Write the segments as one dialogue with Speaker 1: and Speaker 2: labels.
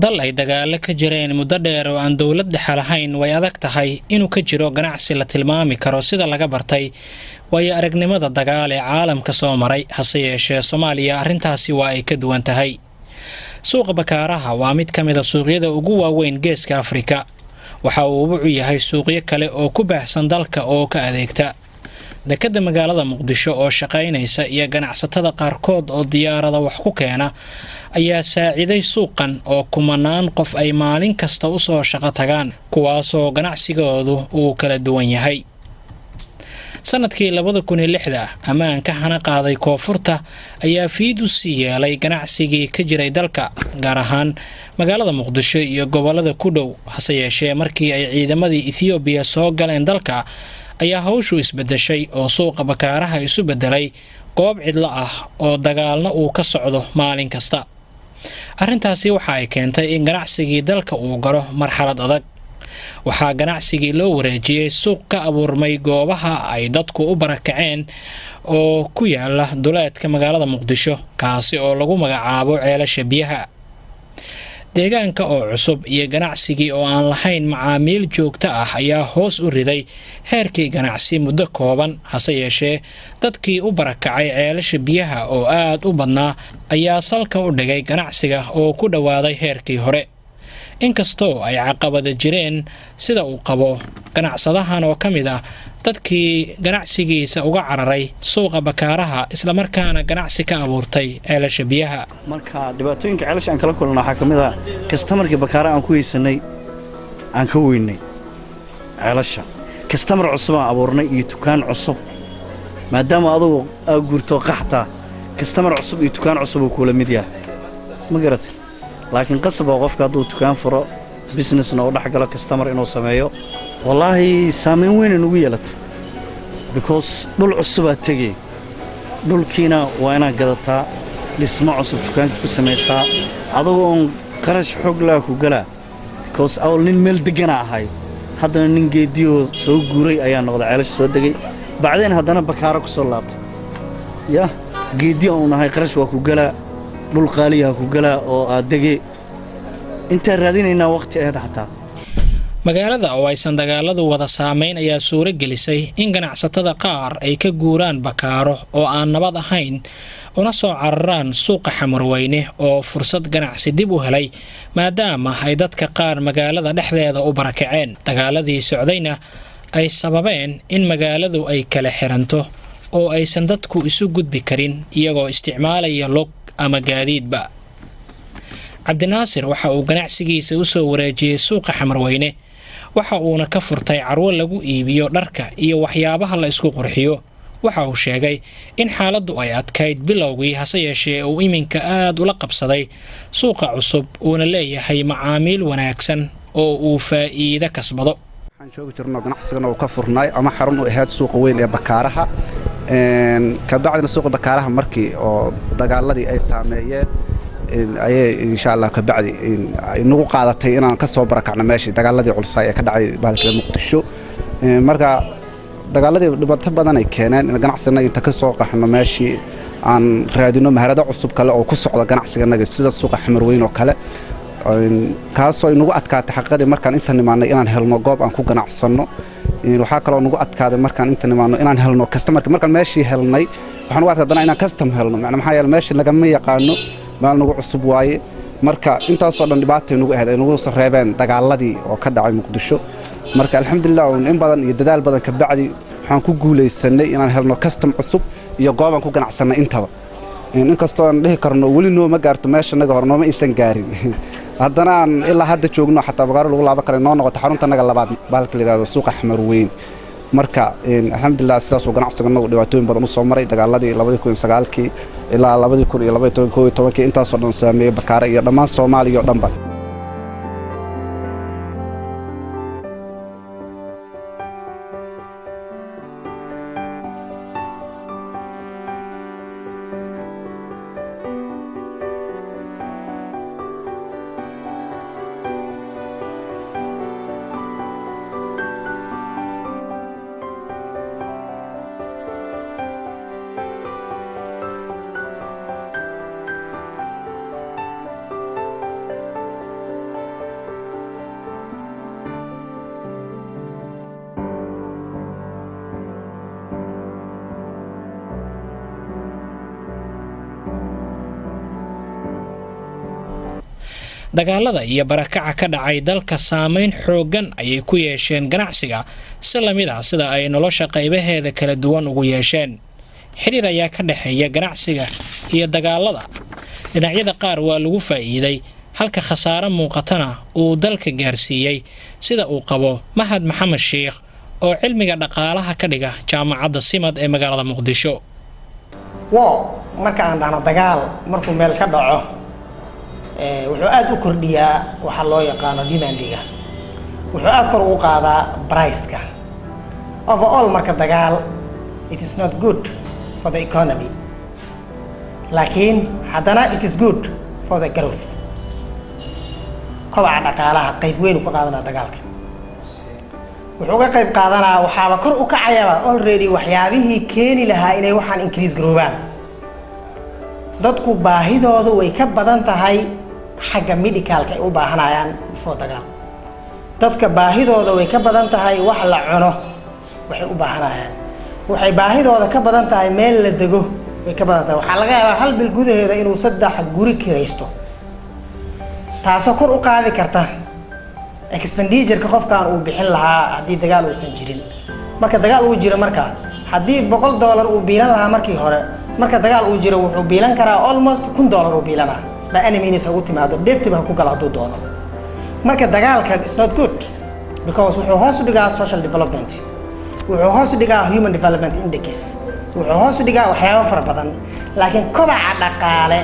Speaker 1: dal ay dagaalo ka jireen muddo dheer oo aan dowlad dhexe lahayn way adag tahay inuu ka jiro ganacsi la tilmaami karo sida laga bartay waayo aragnimada dagaal ee caalamka soo maray hase yeeshee Soomaaliya arrintaasi waa ay ka duwan tahay suuqa bakaaraha waa mid ka mid ah suuqyada ugu waaweyn geeska Afrika waxa uu u yahay suuqyo kale oo ku baahsan dalka oo ka adeegta dekada magaalada Muqdisho oo shaqaynaysa iyo ganacsatada qaarkood oo diyaarada wax ku keena ayaa saaciday suuqan oo kumanaan qof ay maalin kasta u soo shaqo tagaan kuwaas oo ganacsigoodu uu kala duwan yahay sanadkii 2006 ammaanka hana qaaday koonfurta ayaa fiid u sii yeelay ganacsigii ka jiray dalka gaar ahaan magaalada Muqdisho iyo gobolada ku dhow hase yeeshee markii ay ciidamadii Ethiopia soo galeen dalka ayaa hawshu isbedeshay oo suuqa bakaaraha isu bedelay goob cidla ah oo dagaalna uu ka socdo maalin kasta arrintaasi waxa ay keentay in ganacsigii dalka uu garo marxalad adag waxaa ganacsigii loo wareejiyay suuq ka abuurmay goobaha ay dadku u barakaceen oo ku yaala duleedka magaalada Muqdisho kaasi oo lagu magacaabo ceelasha biyaha deegaanka oo cusub iyo ganacsigii oo aan lahayn macaamiil joogto ah ayaa hoos u riday heerkii ganacsi muddo kooban hase yeeshee dadkii u barakacay ceelasha biyaha oo aad u badnaa ayaa salka u dhigay ganacsiga oo ku dhawaaday heerkii hore inkastoo ay caqabada jireen sida uu qabo ganacsadahan oo kamid ah dadkii ganacsigiisa uga cararay suuqa bakaaraha isla markaana ganacsi ka abuurtay ceelasha biyaha
Speaker 2: marka dhibaatooyinka ceelasha aan kala kulnaa waxa kamid ah customerka bakaaraha aan ku haysanay aan ka weynay ceelasha customer cusub aan abuurnay iyo dukaan cusub maadaama adigu aad gurto qaxta customer cusub iyo dukaan cusub oo kula mid yahay ma garatay laakiin qasab oo qofka haduu dukaan furo businessna oo dhaxgalo customer inuu sameeyo wallahi saameyn weyn ugu yeelato because dhul cusub aad tagay dhulkiina waa inaad gadataa dhismo cusub dukaanka ku sameeysaa adoo qarash xog la ku gala because awal nin meel degan ahay haddana nin geediyo soo guuray ayaa noqday ceelash soo degay bacdeen haddana bakaaro ku soo laabtay ya geediyo uu nahay qarash waa ku gala dhul qaaliya ku gala oo aadagay inta raadinayna waqti aad xataa
Speaker 1: magaalada oo aysan dagaaladu wada saameyn ayaa suura gelisay in ganacsatada qaar ay ka guuraan bakaaro oo aan nabad ahayn una soo cararaan suuqa Xamarweyne oo fursad ganacsi dib u helay maadaama ay dadka qaar magaalada dhexdeeda u barakaceen dagaaladii socdayna ay sababeen in magaaladu ay kala xiranto oo aysan dadku isu gudbi karin iyagoo isticmaalaya log ama gaadiidba Cabdinaasir waxa uu ganacsigiisa u soo wareejiyay suuqa Xamarweyne waxa uuna ka furtay carwo lagu iibiyo dharka iyo waxyaabaha la isku qurxiyo waxa uu sheegay in xaaladdu ay adkayd bilowgii hase yeeshee uu iminka aad ula qabsaday suuqa cusub uuna leeyahay macaamiil wanaagsan oo uu faa'iido kasbado
Speaker 3: waxaan joogi jirnaa ganacsigan oo ka furnay ama xarun u ahayd suuqa weyn ee bakaaraha ka bacdina suuqa bakaaraha markii oo dagaaladii ay saameeyeen ayay insha Allah ka bacdi inagu qaadatay inaan ka soo barakacno meeshii dagaaladii culsay ee ka dhacay baalka Muqdisho marka dagaaladii dhibaato badan ay keeneen in ganacsiga inta ka soo qaxno meeshii aan raadino maharada cusub kale oo ku socda ganacsiga sida suuqa Xamarweyne oo kale kaasoo inagu adkaatay xaqadii markaan inta nimaanay inaan helno goob aan ku ganacsano waxa kale oo nagu adkaaday markaan inta nimaano inaan helno customer markaan meeshii helnay waxaan u adkaadana inaan custom helno macna maxaa yeelay meeshii laga ma yaqaano maal nagu cusub waaye marka intaas oo dhan dhibaato nagu ahayd nagu sareebeen dagaaladii oo ka dhacay Muqdisho marka alxamdulillah in badan iyo dadaal badan ka bacdi waxaan ku guuleysanay inaan helno custom cusub iyo goob aan ku ganacsanay intaba in kastoo aan dhihi karno wali noo ma gaarto meesha naga horno ma aysan gaarin haddana aan ilaa hadda joogno xataa bagaaro lagu laaba kale noo noqoto xarunta naga labaad baalka leeyahay suuqa Xamarweyne marka alxamdulillah sidaas oo ganacsiga nagu dhibaatooyin badan u soo maray dagaaladii 2009 ilaa 2012 intaas oo dhan saameeyay bakaara iyo dhammaan Soomaaliya oo dhanba
Speaker 1: dagaalada iyo barakaca ka dhacay dalka saameyn xooggan ayay ku yeesheen ganacsiga si lamid ah sida ay nolosha qaybaheeda kala duwan ugu yeesheen. xiriir ayaa ka dhexeeya ganacsiga iyo dagaalada. dhinacyada qaar waa lagu faa'iiday halka khasaare muuqatana uu dalka gaarsiiyey sida uu qabo Mahad Maxamed Sheekh oo cilmiga dhaqaalaha ka dhiga jaamacadda Simad ee magaalada Muqdisho.
Speaker 4: marka aan dhahno dagaal markuu meel ka dhaco wuxuu aad u kordhiyaa waxa loo yaqaano demandiga, wuxuu aad kor ugu qaadaa price-ka. Overall marka dagaal it is not good for the economy, laakiin haddana it is good for the growth. kobaca dhaqaalaha qayb weyn u ka qaadanaa dagaalka, wuxuu ka qayb qaadanaa waxaaba kor u kacayaba already waxyaabihii keeni lahaa inay waxaan increase garoobaan. dadku baahidoodu way ka badan tahay xagga medicalka ay u baahanayaan before dagaal. dadka baahidooda way ka badan tahay wax la cuno waxay u baahanayaan, waxay baahidooda ka badan tahay meel la dego way ka badan tahay. waxaa laga yaabaa hal bil gudaheeda inuu 3 guri kiraysto, taasoo kor u qaadi karta expenditure-ka qofkaan uu bixin lahaa haddii dagaal uusan jirin. marka dagaal uu jiro, marka haddii $100 uu biilan lahaa markii hore, marka dagaal uu jiro wuxuu biilan karaa almost $1000 uu biilanaa ba enemies ugu timaado debtiba ku gala hadduu doono. marka dagaalka is not good because wuxuu hoos u dhigaa social development, wuxuu hoos u dhigaa human development index, wuxuu hoos u dhigaa waxyaabo fara badan. laakiin kobaca dhaqaale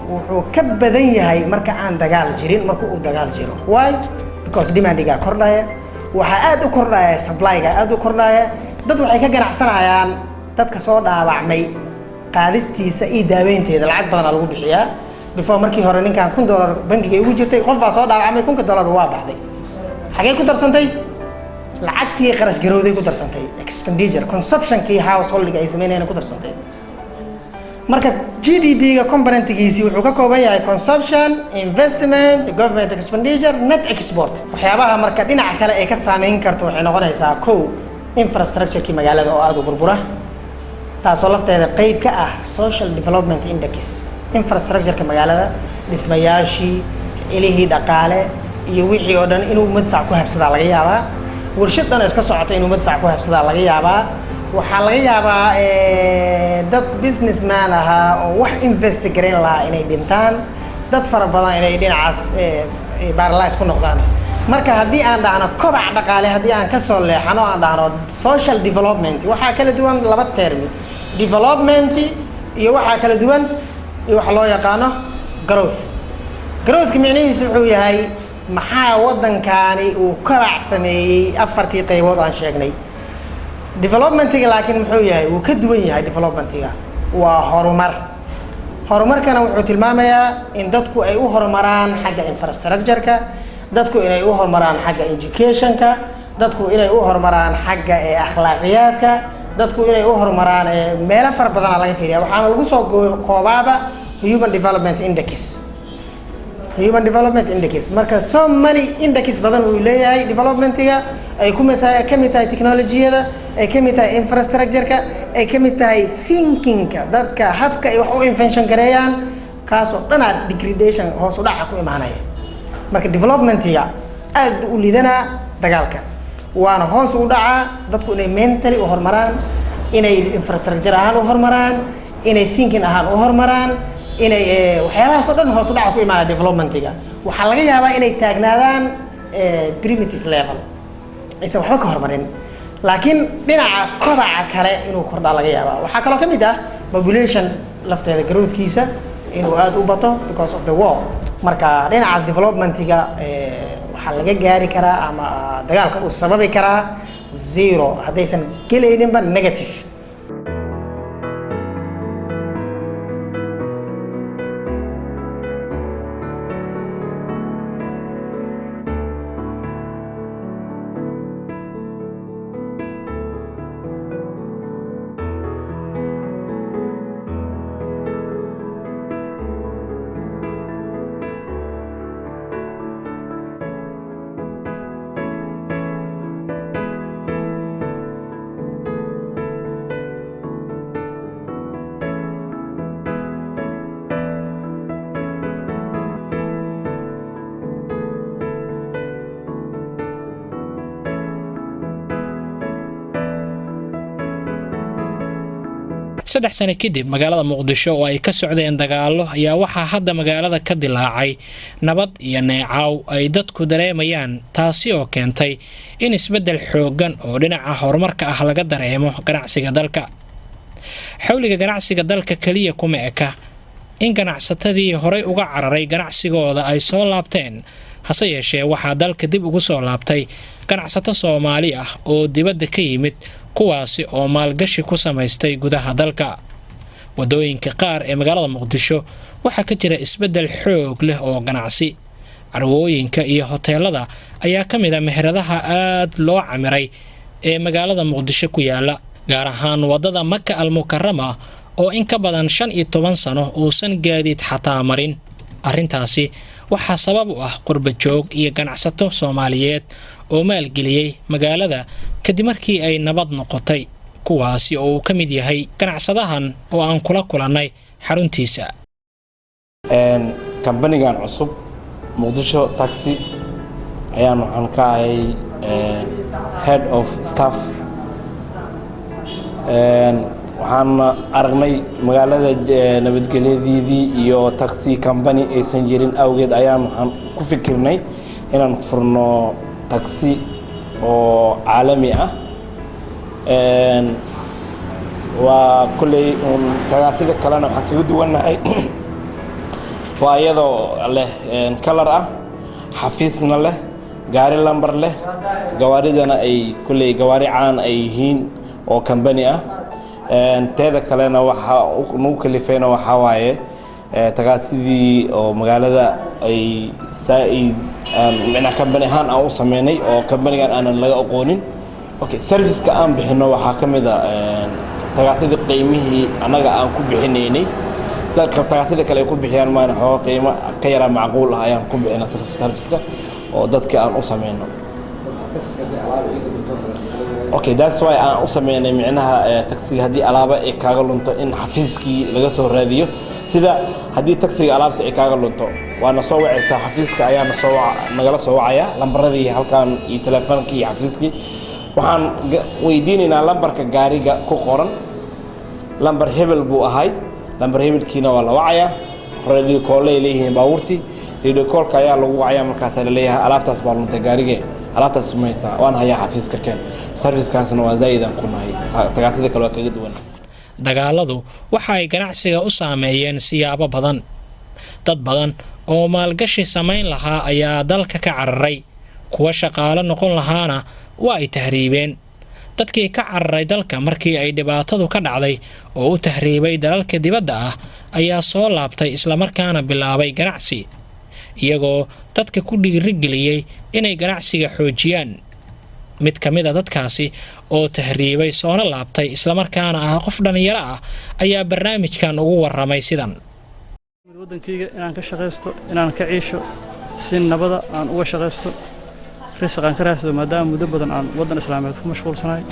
Speaker 4: wuxuu ka badan yahay marka aan dagaal jirin. marka uu dagaal jiro, why? because demandiga kordhaya, waxa aad u kordhaya supply-ga aad u kordhaya. dad waxay ka ganacsanayaan dadka soo dhaawacmay qaadistiisa iyo daaweynteeda lacag badan lagu bixiyaa. before markii hore ninkan $1000 bangiga ugu jirtay, qof baa soo dhaawacmay $1000 waa baxday, xagee ku darsantay? lacagtii qarash garowday ku darsantay, expenditure consumption-kii household-ga ay sameynayaan ku darsantay. marka GDP-ga component-giisii wuxuu ka kooban yahay consumption, investment, government expenditure, net export. waxyaabaha marka dhinaca kale ay ka saameyn karto waxay noqonaysaa kow infrastructure-kii magaalada oo aad u burbura, taasoo lafteeda qayb ka ah social development index. infrastructure-ka magaalada, dhismayaashii, ilihii dhaqaale iyo wixii oo dhan inuu madfac ku habsadaa laga yaabaa. warshad dhan iska socota inuu madfac ku habsadaa laga yaabaa. waxaa laga yaabaa dad businessman ahaa oo wax invest gareyn lahaa inay dhintaan, dad fara badan inay dhinacaas paralyze ku noqdaan. marka haddii aan dhahno kobac dhaqaale, haddii aan ka soo leexano aan dhahno social development, waxaa kala duwan laba termi, development iyo waxaa kala duwan iyo waxa loo yaqaano growth. growthka micnihiisu wuxuu yahay maxaa waddankaani uu kobac sameeyey 4tii qaybood aan sheegnay. development-ga laakiin muxuu yahay? wuu ka duwan yahay. development-ga waa horumar. horumarkana wuxuu tilmaamayaa in dadku ay u horumaraan xagga infrastructure-ka, dadku inay u horumaraan xagga education-ka, dadku inay u horumaraan xagga akhlaaqiyaadka, dadku inay u horumaraan meelo fara badan laga fiiriyaa. waxaana lagu soo koobaaba human development index. human development index marka so many index badan uu leeyahay development-ga. ay ka mid tahay technology-yada, ay ka mid tahay infrastructure-ka, ay ka mid tahay thinking-ka, dadka habka ay wax u invention gareeyaan, kaasoo dhanaa degradation hoos u dhaca ku imaanaya. marka development-ga aad u lidanaa dagaalka, waana hoos u dhacaa dadku inay mentally u horumaraan, inay infrastructure ahaan u horumaraan, inay thinking ahaan u horumaraan, inay waxyaabahaas oo dhan hoos u dhaca ku imaanaya development-ga. waxaa laga yaabaa inay taagnaadaan primitive level, aysan waxba ka horumarin, laakiin dhinaca kobaca kale inuu kordhaa laga yaabaa. waxaa kaloo ka mid ah population lafteeda growth-kiisa inuu aad u bato because of the war. marka dhinacaas development-ga waxaa laga gaari karaa ama dagaalka uu sababi karaa 0 haddaysan gelayninba negative.
Speaker 1: 3 sano kadib magaalada Muqdisho oo ay ka socdeen dagaallo ayaa waxaa hadda magaalada ka dilaacay nabad iyo neecaw ay dadku dareemayaan, taasi oo keentay in isbedel xooggan oo dhinaca horumarka ah laga dareemo ganacsiga dalka. xawliga ganacsiga dalka kaliya kuma eka in ganacsatadii horay uga cararay ganacsigooda ay soo laabteen, hase yeeshee waxaa dalka dib ugu soo laabtay ganacsato Soomaali ah oo dibadda ka yimid, kuwaasi oo maalgashi ku samaystay gudaha dalka. wadooyinka qaar ee magaalada Muqdisho waxaa ka jira isbedel xoog leh oo ganacsi. carwooyinka iyo hoteelada ayaa ka mid ah meheradaha aad loo camiray ee magaalada Muqdisho ku yaala, gaar ahaan wadada Maka al-Mukarrama oo in ka badan 15 sano uusan gaadiid xataa marin. arrintaasi waxaa sabab u ah qurba joog iyo ganacsato Soomaaliyeed oo maalgeliyay magaalada kadib markii ay nabad noqotay, kuwaasi oo uu ka mid yahay ganacsadahan oo aan kula kulannay xaruntiisa.
Speaker 5: kambanigan cusub Muqdisho Taxi ayaan waxaan ka ahay head of staff. waxaan aragnay magaalada nabadgelyadeedii iyo taxi company aysan jirin awgeed ayaan waxaan ku fikirnay inaan furno taxi oo caalami ah. waa kulay tagaasida kalena waxaan kaga duwanahay waa iyadoo leh color ah, xafiisna leh, gaari lambar leh, gawaaridana ay kulay gawaari caan ay yihiin oo company ah. teeda kalena waxa uu kalifayna waxa waaye tagaasidii oo magaalada ay macna company ahaan aan u sameynay oo company-gan aanan laga aqoonin. okay, service-ka aan bixino waxa kamid ah tagaasidii qiimihii anaga aan ku bixinaynay, dadka tagaasida kale ay ku bixiyaan maana xoo qiimo ka yara macquul ah ayaan ku bixinaa service-ka oo dadka aan u sameyno. okay, that's why aan u sameynay micnaha taxiga hadii alaaba ay kaaga lunto in xafiiskii laga soo raadiyo, sida hadii taxiga alaabta ay kaaga lunto waana soo wacaysaa xafiiska ayaana nagala soo wacaya lambaradii halkan iyo telefoonkii iyo xafiiskii. waxaan weydiinaynaa lambarka gaariga ku qoran, lambar hebel buu ahay, lambar hebelkiina waa la wacayaa. radio call ay leeyihiin baabuurtii, radio callka ayaa lagu wacayaa, markaas la leeyahay alaabtaas baa luntay gaarigee, alaabtaas sumaysa waan hayaa xafiiska keen. service-kaasna waa zaa'idan ku nahay, tagaasida kale waa kaga duwan.
Speaker 1: dagaaladu waxa ay ganacsiga u saameeyeen siyaabo badan. dad badan oo maalgashi samayn lahaa ayaa dalka ka cararay, kuwa shaqaale noqon lahaana waa ay tahriibeen. dadkii ka cararay dalka markii ay dhibaatadu ka dhacday oo u tahriibay dalalka dibadda ah ayaa soo laabtay islamarkaana bilaabay ganacsi, iyagoo dadka ku dhiirigeliyay inay ganacsiga xoojiyaan. mid ka mid ah dadkaasi oo tahriibay soona laabtay islamarkaana ah qof dhalinyaro ah ayaa barnaamijkan ugu waramay sidan.
Speaker 6: wadankayga inaan ka shaqeysto, inaan ka ciisho si nabada aan uga shaqeysto, risqan ka raadsado maadaama muddo badan aan wadan islaameed ku mashquulsanahay.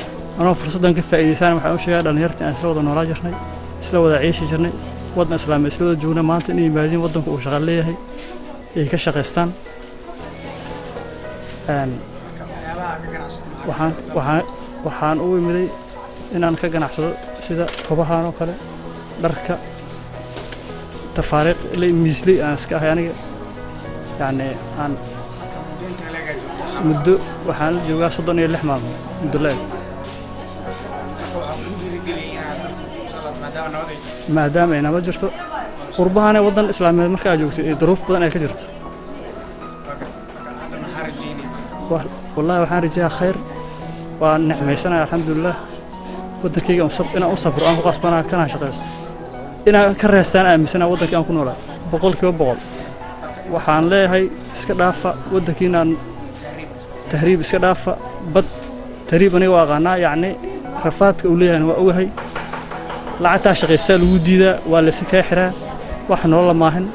Speaker 6: anoo fursadan ka faa'iideysan waxaan u sheegay dhalinyarta aan isla wada noolaa jirnay, isla wada ciishi jirnay, wadan islaameed isla wada joogna, maanta inay yimaadeen wadanku uu shaqo leeyahay ay ka shaqeystaan. waxaan u imiday inaan ka ganacsado sida kobahaan oo kale, dharka, tafaariiq miisley aan iska ahay aniga. yani aan muddo waxaan la joogaa 36 maalmood muddo leeg, maadaama ay nabad jirto qurbahan wadan islaameed marka aad joogto ee duruuf badan ay ka jirto. والله waxaan rajaa khayr, waan nicmeysanahay alxamdulillah. wadankayga inaan u sabro aan ku qasbanaa kana shaqeysto, inaan ka reestaan aaminsanaa wadankii aan ku noolaa 100%. waxaan leeyahay iska dhaafa wadankiinaan tahriib iska dhaafa. bad tahriib aniga waa aqaanaa, yacni rafaadka uu leeyahay waa ogahay. lacagtaa shaqaystaa lagu diidaa, waa la iska kaa xiraa, wax nolol maahan.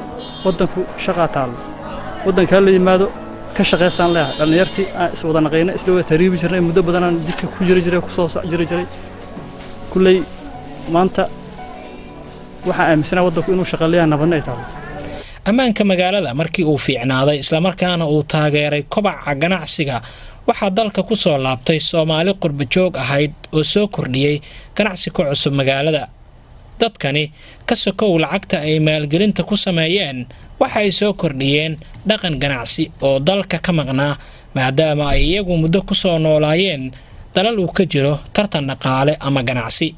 Speaker 6: wadanku shaqaa taalo, wadankaa la yimaado ka shaqeystaan leeyahay. dhalinyartii aan is wada naqayna, isla wada tahriibi jirnay, muddo badanaan jidka ku jiray ku soo jiri jiray. kulley maanta waxaan aaminsanaa wadanku inuu shaqo leeyahay, nabadna ay taalo.
Speaker 1: ammaanka magaalada markii uu fiicnaaday islamarkaana uu taageeray kobaca ganacsiga, waxaa dalka ku soo laabtay Soomaali qurba joog ahayd oo soo kordhiyay ganacsi ku cusub magaalada. dadkani ka sokow lacagta ay maalgelinta ku sameeyeen waxa ay soo kordhiyeen dhaqan ganacsi oo dalka ka maqnaa maadaama ay iyagu muddo ku soo noolaayeen dalal uu ka jiro tartan dhaqaale ama ganacsi.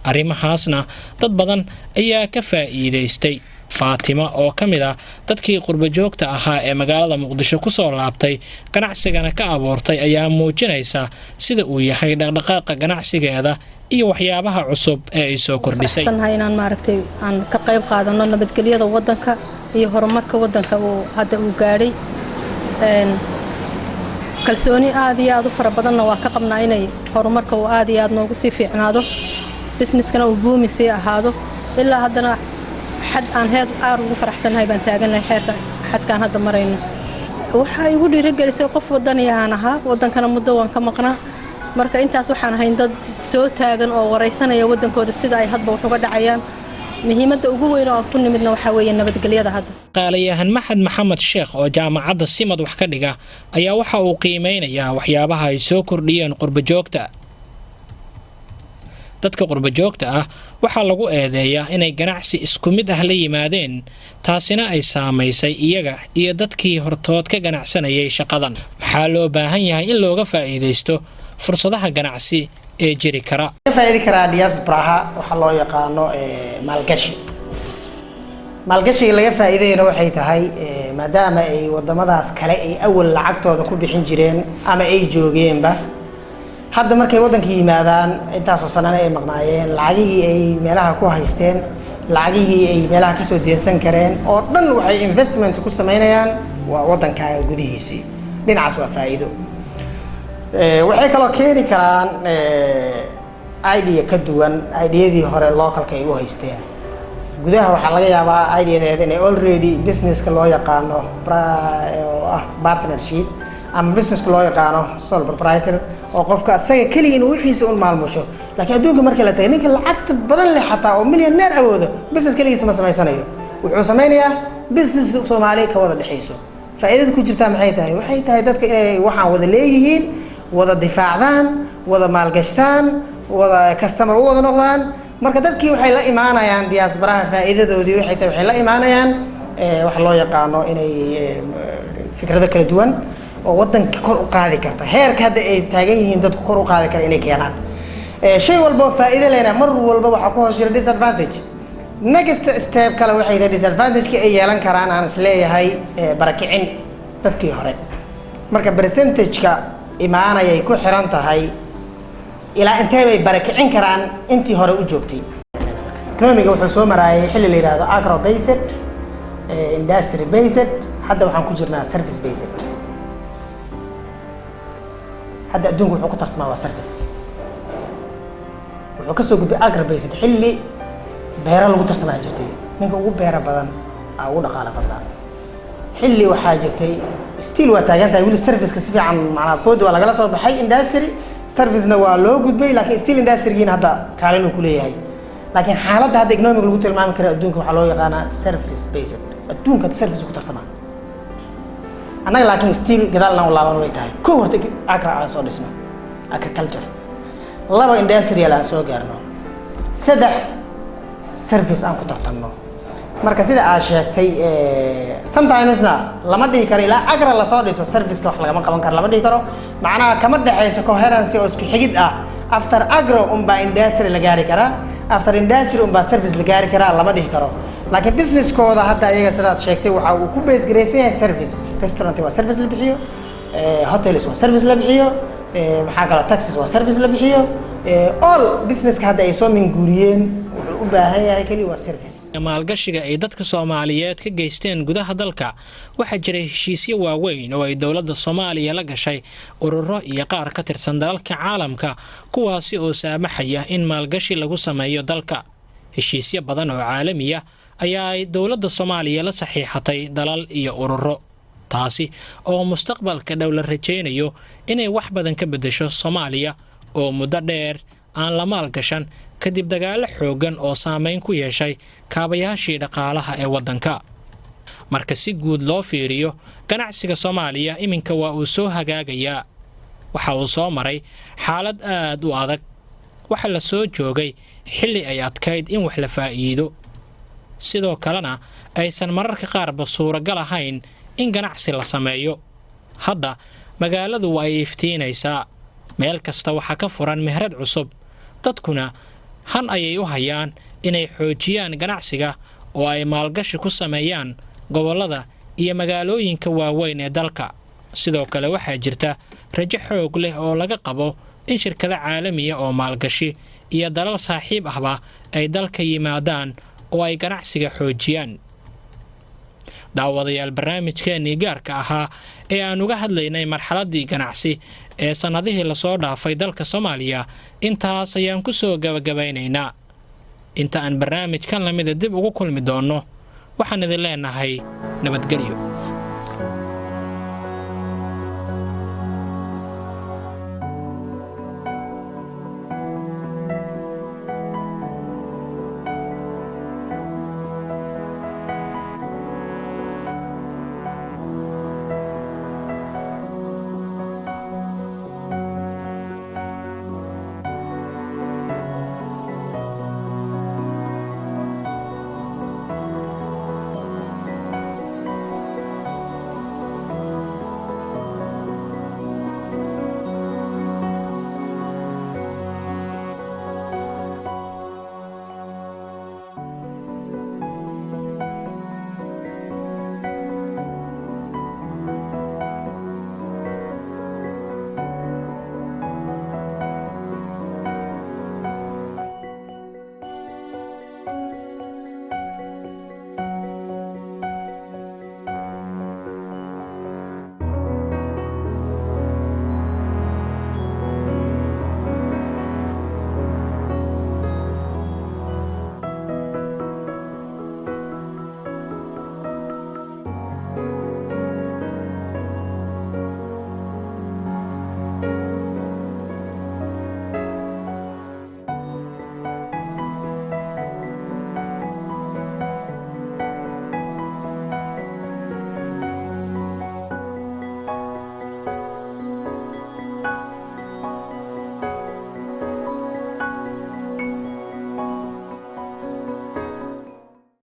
Speaker 1: arrimahaasna dad badan ayaa ka faa'iidaystay. Faatima oo ka mid ah dadkii qurba joogta ahaa ee magaalada Muqdisho ku soo laabtay ganacsigana ka abuurtay ayaa muujinaysa sida uu yahay dhaqdhaqaaqa ganacsigeeda iyo waxyaabaha cusub ee ay soo kordhisay.
Speaker 7: inaan maaragtay aan ka qayb qaadano nabadgelyada wadanka iyo horumarka wadanka uu hadda uu gaaray. kalsooni aad iyo aad u fara badanna waa ka qabnaa inay horumarka uu aad iyo aad noogu sii fiicnaado, businesskana uu buumi sii ahaado. ilaa haddana xad aan heed aad ugu faraxsanahay baan taaganahay xadkaan hadda marayno. waxaa igu dhiirigelisay qof wadaniyaan ahaa, wadankana muddo waan ka maqnaa. marka intaas waxaan ahayn dad soo taagan oo waraysanaya wadankooda sida ay hadba wax uga dhacayaan. muhiimadda ugu weyn oo aan ku nimidna waxaa weeye nabadgelyada hadda.
Speaker 1: qaalayahan maxamed sheekh oo jaamacadda Simad wax ka dhiga ayaa waxa uu qiimeynayaa waxyaabaha ay soo kordhiyeen qurba joogta. dadka qurba joogta ah waxaa lagu eedeeyaa inay ganacsi isku mid ah la yimaadeen, taasina ay saamaysay iyaga iyo dadkii hortood ka ganacsanayay shaqadan. maxaa loo baahan yahay in looga faa'iidaysto fursadaha ganacsi ee jiri kara?
Speaker 4: faa'iidi karaa diasporaha waxa loo yaqaano maalgashi. maalgashiga laga faa'iideyna waxay tahay maadaama ay wadamadaas kale ay awal lacagtooda ku bixin jireen ama ay joogeenba, hadda markay wadanka yimaadaan intaasoo sanana ay maqnaayeen, lacagihii ay meelaha ku haysteen, lacagihii ay meelaha kasoo deensan kareen oo dhan waxay investment ku samaynayaan waa wadankaaga gudihiisii. dhinacaas waa faa'iido. waxay kaloo keeni karaan idea ka duwan ideyadii hore localka ay u haysteen. gudaha waxaa laga yaabaa ideadeeda inay already businesska loo yaqaano partnership ama businesska loo yaqaano sole proprietor oo qofka asaga kaliya inuu wixiisa u maalmusho. laakiin adduunka markii la tagay ninka lacagta badan leh xataa oo millionaire awoodo business kaligiisa ma samaysanayo, wuxuu samaynayaa business Soomaaliya ka wada dhaxayso. faa'iidada ku jirta maxay tahay? waxay tahay dadka inay waxaan wada leeyihiin, wada difaacdaan, wada maalgashtaan, wada customer u wada noqdaan. marka dadkii waxay la imaanayaan diasporaha faa'iidadoodii waxay tahay waxay la imaanayaan wax loo yaqaano inay fikrado kala duwan oo wadanka kor u qaadi karta. heerka hadda ay taagan yihiin dadku kor u qaadi kara inay keenaan. shay walba faa'iido leena mar walba waxa ku hoos jira disadvantage. next step kale waxay tahay disadvantage-ka ay yeelan karaan aan isleeyahay barakicin dadkii hore. marka percentage-ka imaanayay ku xiran tahay ilaa intee bay barakicin karaan intii hore u joogtay. economiga wuxuu soo maraayay xilli la yiraahdo agro based, industry based, hadda waxaan ku jirnaa service based. hadda adduunku wuxuu ku tartamaa waa service. wuxuu ka soo gudbay agro based xilli beero lagu tartamaa jirtay. ninka ugu beero badan aa ugu dhaqaale badan. xilli waxaa jirtay still waa taagan tahay weli service-ka si fiican macnaa food waa lagala soo baxay. industry service-na waa loo gudbay laakiin still industry-giina hadda kaalin uu ku leeyahay. laakiin xaaladda hadda economic lagu tilmaami karo adduunka waxaa loo yaqaanaa service based. adduunka service ku tartamaa. annaga laakiin still gadaalna u laaban way tahay. kow horta agri aan soo dhisno agriculture, 2 industrial aan soo gaarno, 3 service aan ku tartanno. marka sida aad sheegtay sometimesna lama dhihi karo ilaa agri la soo dhiso service-ka wax lagama qaban karo, lama dhihi karo. macnaha kama dhaxayso coherence oo isku xigid ah. after agro unbaa industry la gaari karaa, after industry unbaa service la gaari karaa, lama dhihi karo. laakiin businesskooda hadda ayaga sidaad sheegtay waxa uu ku base garaysan yahay service. restaurant waa service la bixiyo, hotels waa service la bixiyo, maxaa kale taxis waa service la bixiyo. all businesska hadda ay soo minguuriyeen wuxuu u baahan yahay kaliya waa service.
Speaker 1: maalgashiga ay dadka Soomaaliyeed ka geysteen gudaha dalka waxaa jiray heshiisyo waaweyn oo ay dowladda Soomaaliya la gashay ururo iyo qaar ka tirsan dalalka caalamka kuwaasi oo saamaxaya in maalgashi lagu sameeyo dalka. heshiisyo badan oo caalami ah ayaa ay dowladda Soomaaliya la saxiixatay dalal iyo ururo, taasi oo mustaqbalka dhow la rajaynayo inay wax badan ka bedesho Soomaaliya oo muddo dheer aan la maalgashan kadib dagaalo xoogan oo saameyn ku yeeshay kaabayaashii dhaqaalaha ee wadanka. marka si guud loo fiiriyo ganacsiga Soomaaliya iminka waa uu soo hagaagayaa. waxa uu soo maray xaalad aad u adag waxa la soo joogay xilli ay adkayd in wax la faa'iido sidoo kalena aysan mararka qaarba suuragal ahayn in ganacsi la sameeyo. hadda magaaladu waa ay iftiinaysaa, meel kasta waxaa ka furan meherad cusub, dadkuna han ayay u hayaan inay xoojiyaan ganacsiga oo ay maalgashi ku sameeyaan gobollada iyo magaalooyinka waaweyn ee dalka. sidoo kale waxaa jirta rajo xoog leh oo laga qabo in shirkado caalamiya oo maalgashi iyo dalal saaxiib ahba ay dalka yimaadaan oo ay ganacsiga xoojiyaan. daawadayaal, barnaamijkeennii gaarka ahaa ee aan uga hadlaynay marxaladdii ganacsi ee sannadihii lasoo dhaafay dalka Soomaaliya intaas ayaan ku soo gabagabaynaynaa. inta aan barnaamijkan lamida dib ugu kulmi doonno waxaan idin leenahay nabadgelyo.